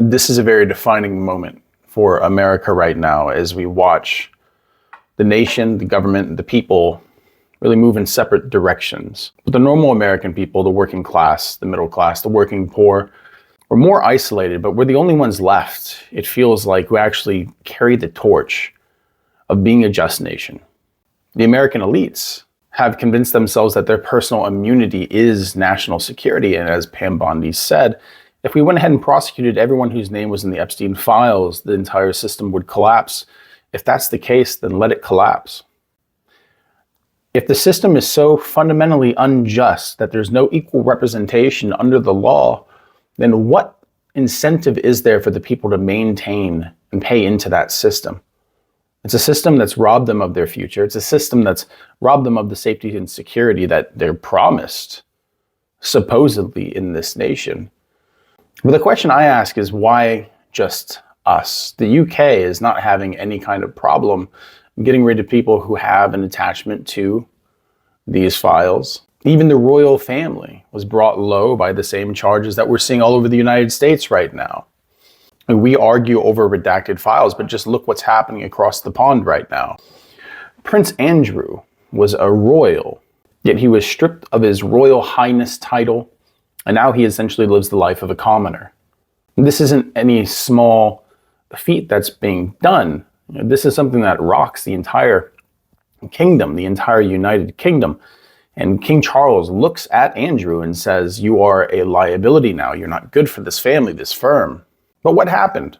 This is a very defining moment for America right now as we watch the nation, the government, the people really move in separate directions. But the normal American people, the working class, the middle class, the working poor, we're more isolated, but we're the only ones left, it feels like, who actually carry the torch of being a just nation. The American elites have convinced themselves that their personal immunity is national security. And as Pam Bondi said, if we went ahead and prosecuted everyone whose name was in the Epstein files, the entire system would collapse. If that's the case, then let it collapse. If the system is so fundamentally unjust that there's no equal representation under the law, then what incentive is there for the people to maintain and pay into that system? It's a system that's robbed them of their future. It's a system that's robbed them of the safety and security that they're promised, supposedly, in this nation. But the question I ask is, why just us? The UK is not having any kind of problem getting rid of people who have an attachment to these files. Even the royal family was brought low by the same charges that we're seeing all over the United States right now. And we argue over redacted files, but just look what's happening across the pond right now. Prince Andrew was a royal, yet he was stripped of his Royal Highness title, and now he essentially lives the life of a commoner. This isn't any small feat that's being done. This is something that rocks the entire kingdom, the entire United Kingdom. And King Charles looks at Andrew and says, "You are a liability now. You're not good for this family, this firm." But what happened?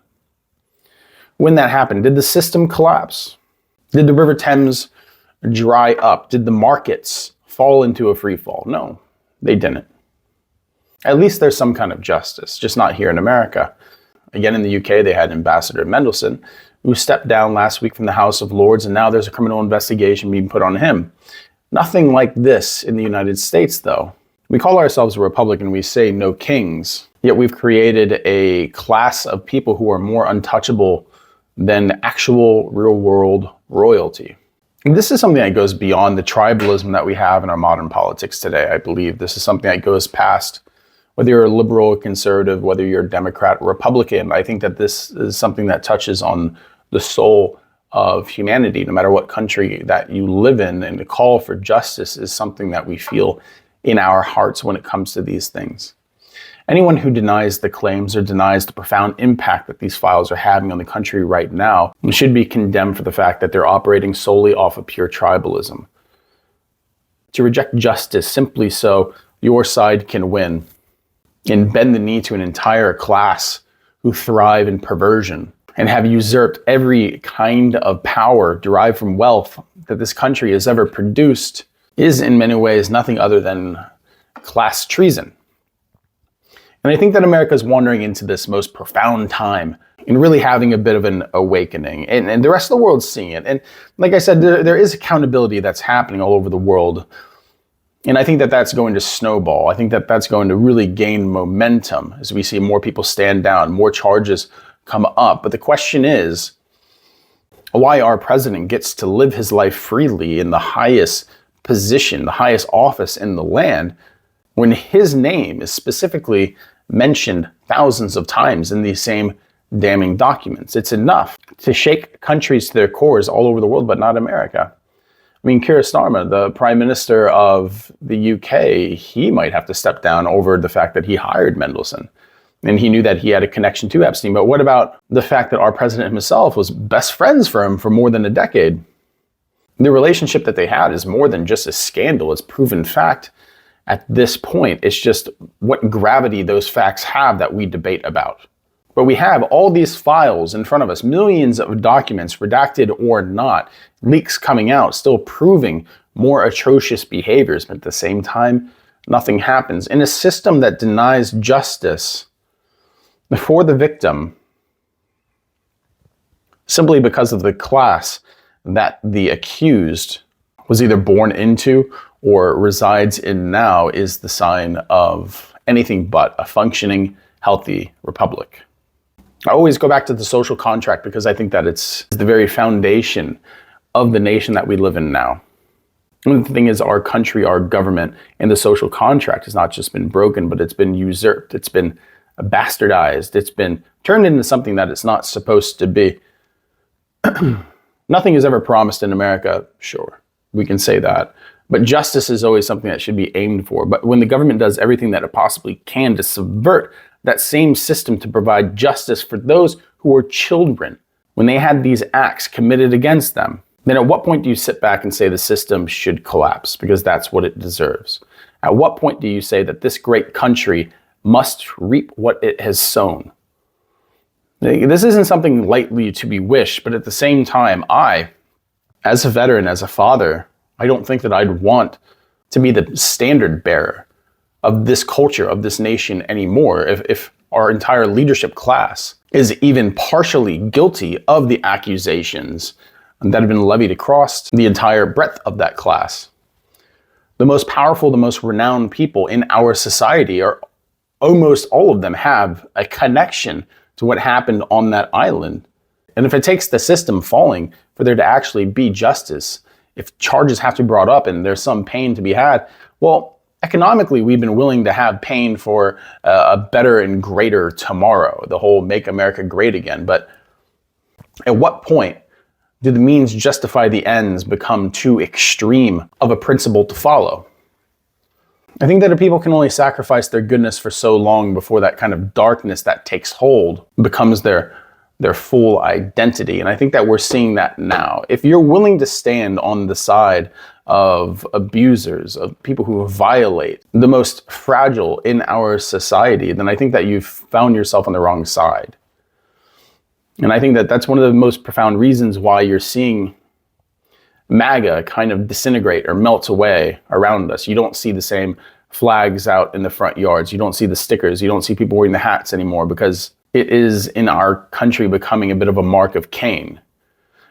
When that happened, did the system collapse? Did the River Thames dry up? Did the markets fall into a free fall? No, they didn't. At least there's some kind of justice, just not here in America. Again, in the UK, they had Ambassador Mandelson, who stepped down last week from the House of Lords, and now there's a criminal investigation being put on him. Nothing like this in the United States, though. We call ourselves a republic and we say no kings, yet we've created a class of people who are more untouchable than actual real-world royalty. And this is something that goes beyond the tribalism that we have in our modern politics today, I believe. This is something that goes past whether you're a liberal or conservative, whether you're a Democrat or Republican. I think that this is something that touches on the soul of humanity, no matter what country that you live in. And the call for justice is something that we feel in our hearts when it comes to these things. Anyone who denies the claims or denies the profound impact that these files are having on the country right now should be condemned for the fact that they're operating solely off of pure tribalism. To reject justice simply so your side can win and bend the knee to an entire class who thrive in perversion and have usurped every kind of power derived from wealth that this country has ever produced is in many ways nothing other than class treason. And I think that America is wandering into this most profound time and really having a bit of an awakening. And the rest of the world's seeing it. And like I said, there is accountability that's happening all over the world. And I think that that's going to snowball. I think that that's going to really gain momentum as we see more people stand down, more charges come up. But the question is, why our president gets to live his life freely in the highest position, the highest office in the land, when his name is specifically mentioned thousands of times in these same damning documents. It's enough to shake countries to their cores all over the world, but not America. I mean, Keir Starmer, the Prime Minister of the UK, he might have to step down over the fact that he hired Mandelson. And he knew that he had a connection to Epstein. But what about the fact that our president himself was best friends for him for more than a decade? The relationship that they had is more than just a scandal. It's proven fact at this point. It's just what gravity those facts have that we debate about. But we have all these files in front of us, millions of documents, redacted or not, leaks coming out, still proving more atrocious behaviors. But at the same time, nothing happens. In a system that denies justice for the victim, simply because of the class that the accused was either born into or resides in now, is the sign of anything but a functioning, healthy republic. I always go back to the social contract because I think that it's the very foundation of the nation that we live in now. And the thing is, our country, our government, and the social contract has not just been broken, but it's been usurped. It's been bastardized. It's been turned into something that it's not supposed to be. Nothing is ever promised in America, sure, we can say that. But justice is always something that should be aimed for. But when the government does everything that it possibly can to subvert that same system to provide justice for those who are children, when they had these acts committed against them, then at what point do you sit back and say the system should collapse because that's what it deserves? At what point do you say that this great country must reap what it has sown? This isn't something lightly to be wished, but at the same time, I, as a veteran, as a father, I don't think that I'd want to be the standard bearer of this culture, of this nation anymore. If our entire leadership class is even partially guilty of the accusations that have been levied across the entire breadth of that class. The most powerful, the most renowned people in our society are almost all of them have a connection to what happened on that island. And if it takes the system falling for there to actually be justice, if charges have to be brought up and there's some pain to be had, well, economically, we've been willing to have pain for a better and greater tomorrow, the whole Make America Great Again. But at what point do the means justify the ends become too extreme of a principle to follow? I think that people can only sacrifice their goodness for so long before that kind of darkness that takes hold becomes their full identity. And I think that we're seeing that now. If you're willing to stand on the side of abusers, of people who violate the most fragile in our society, then I think that you've found yourself on the wrong side. And I think that that's one of the most profound reasons why you're seeing MAGA kind of disintegrate or melt away around us. You don't see the same flags out in the front yards. You don't see the stickers. You don't see people wearing the hats anymore because it is in our country becoming a bit of a mark of Cain.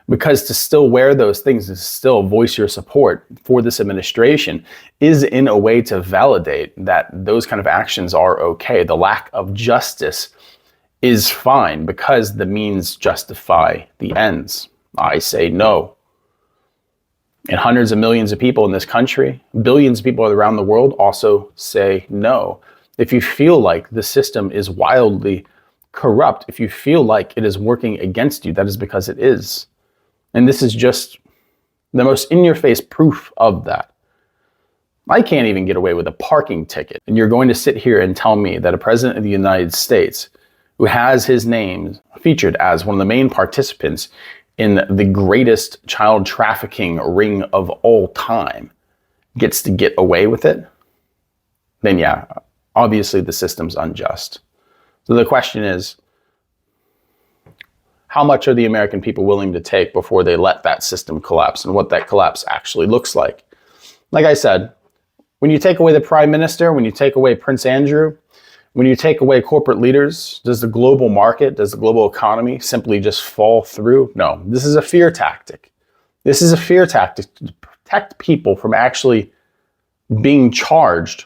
Because to still wear those things, to still voice your support for this administration is in a way to validate that those kind of actions are okay. The lack of justice is fine because the means justify the ends. I say no. And hundreds of millions of people in this country, billions of people around the world also say no. If you feel like the system is wildly corrupt, if you feel like it is working against you, that is because it is. And this is just the most in-your-face proof of that. I can't even get away with a parking ticket. And you're going to sit here and tell me that a president of the United States who has his name featured as one of the main participants in the greatest child trafficking ring of all time gets to get away with it, then yeah, obviously the system's unjust. So the question is, how much are the American people willing to take before they let that system collapse, and what that collapse actually looks like? Like I said, when you take away the prime minister, when you take away Prince Andrew, when you take away corporate leaders, does the global market, does the global economy simply just fall through? No, this is a fear tactic. This is a fear tactic to protect people from actually being charged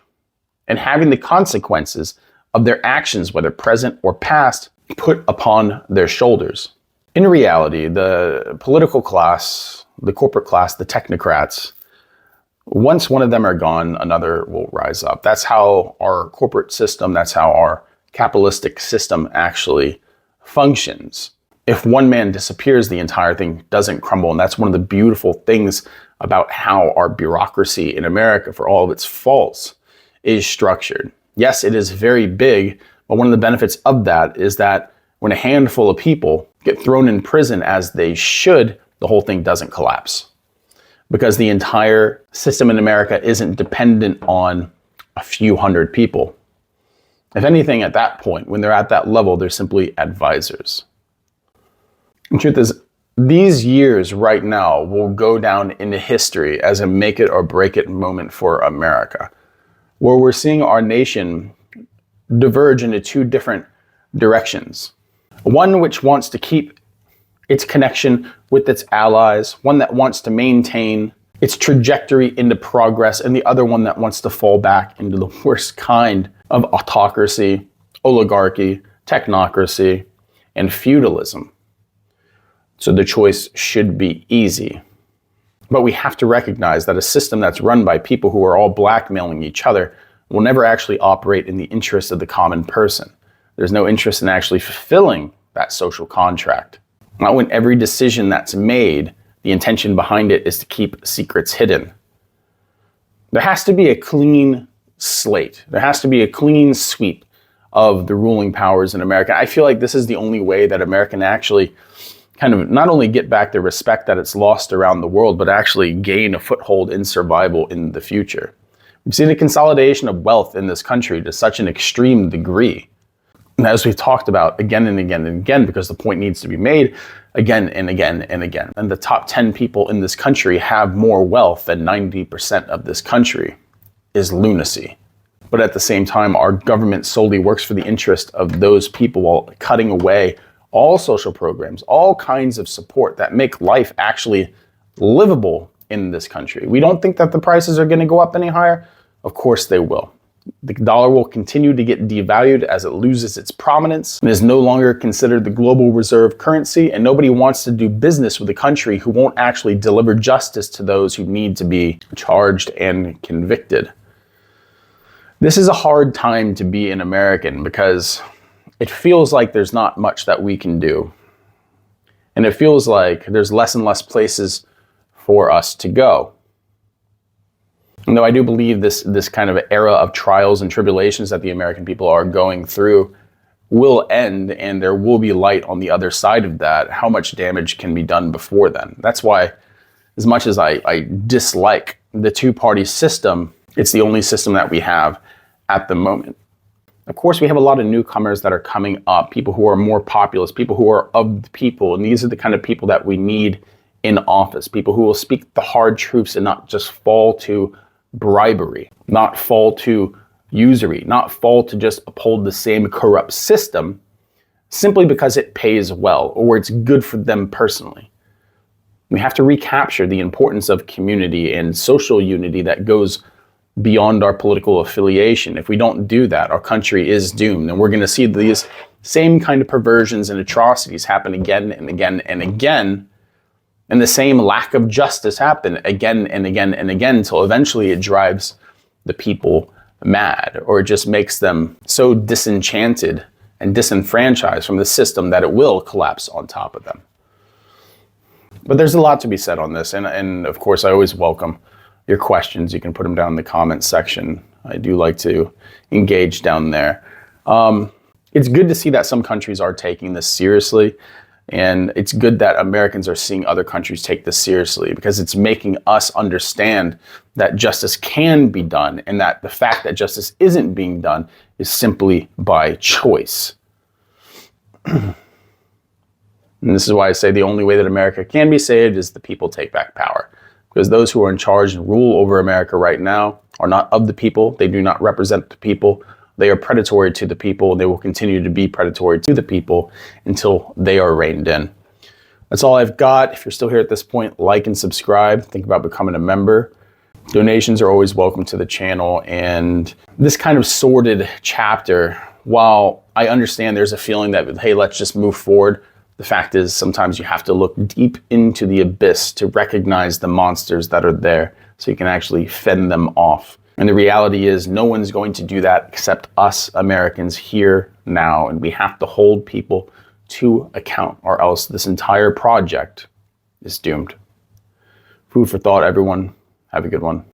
and having the consequences of their actions, whether present or past, put upon their shoulders. In reality, the political class, the corporate class, the technocrats, once one of them are gone, another will rise up. That's how our corporate system, that's how our capitalistic system actually functions. If one man disappears, the entire thing doesn't crumble. And that's one of the beautiful things about how our bureaucracy in America, for all of its faults, is structured. Yes, it is very big, but one of the benefits of that is that when a handful of people get thrown in prison as they should, the whole thing doesn't collapse. Because the entire system in America isn't dependent on a few hundred people. If anything, at that point, when they're at that level, they're simply advisors. The truth is, these years right now will go down into history as a make it or break it moment for America, where we're seeing our nation diverge into two different directions. One which wants to keep its connection with its allies, one that wants to maintain its trajectory into progress, and the other one that wants to fall back into the worst kind of autocracy, oligarchy, technocracy, and feudalism. So the choice should be easy. But we have to recognize that a system that's run by people who are all blackmailing each other will never actually operate in the interest of the common person. There's no interest in actually fulfilling that social contract. Not when every decision that's made, the intention behind it is to keep secrets hidden. There has to be a clean slate. There has to be a clean sweep of the ruling powers in America. I feel like this is the only way that America can actually kind of not only get back the respect that it's lost around the world, but actually gain a foothold in survival in the future. We've seen a consolidation of wealth in this country to such an extreme degree. And as we've talked about again and again and again, because the point needs to be made again and again and again. And the top 10 people in this country have more wealth than 90% of this country is lunacy. But at the same time, our government solely works for the interest of those people while cutting away all social programs, all kinds of support that make life actually livable in this country. We don't think that the prices are going to go up any higher. Of course they will. The dollar will continue to get devalued as it loses its prominence and is no longer considered the global reserve currency, and nobody wants to do business with a country who won't actually deliver justice to those who need to be charged and convicted. This is a hard time to be an American because it feels like there's not much that we can do. And it feels like there's less and less places for us to go. And though I do believe this kind of era of trials and tribulations that the American people are going through will end, and there will be light on the other side of that, how much damage can be done before then. That's why, as much as I dislike the two-party system, it's the only system that we have at the moment. Of course, we have a lot of newcomers that are coming up, people who are more populist, people who are of the people, and these are the kind of people that we need in office, people who will speak the hard truths and not just fall to bribery, not fall to usury, not fall to just uphold the same corrupt system simply because it pays well or it's good for them personally. We have to recapture the importance of community and social unity that goes beyond our political affiliation. If we don't do that, our country is doomed, and we're going to see these same kind of perversions and atrocities happen again and again and again, and the same lack of justice happen again and again and again until eventually it drives the people mad, or it just makes them so disenchanted and disenfranchised from the system that it will collapse on top of them. But there's a lot to be said on this, and of course I always welcome your questions. You can put them down in the comments section. I do like to engage down there. It's good to see that some countries are taking this seriously. And it's good that Americans are seeing other countries take this seriously, because it's making us understand that justice can be done, and that the fact that justice isn't being done is simply by choice. And this is why I say the only way that America can be saved is the people take back power. Because those who are in charge and rule over America right now are not of the people. They do not represent the people. They are predatory to the people. They will continue to be predatory to the people until they are reined in. That's all I've got. If you're still here at this point, like and subscribe. Think about becoming a member. Donations are always welcome to the channel. And this kind of sordid chapter, while I understand there's a feeling that, hey, let's just move forward, the fact is sometimes you have to look deep into the abyss to recognize the monsters that are there so you can actually fend them off. And the reality is no one's going to do that except us Americans here now. And we have to hold people to account, or else this entire project is doomed. Food for thought, everyone. Have a good one.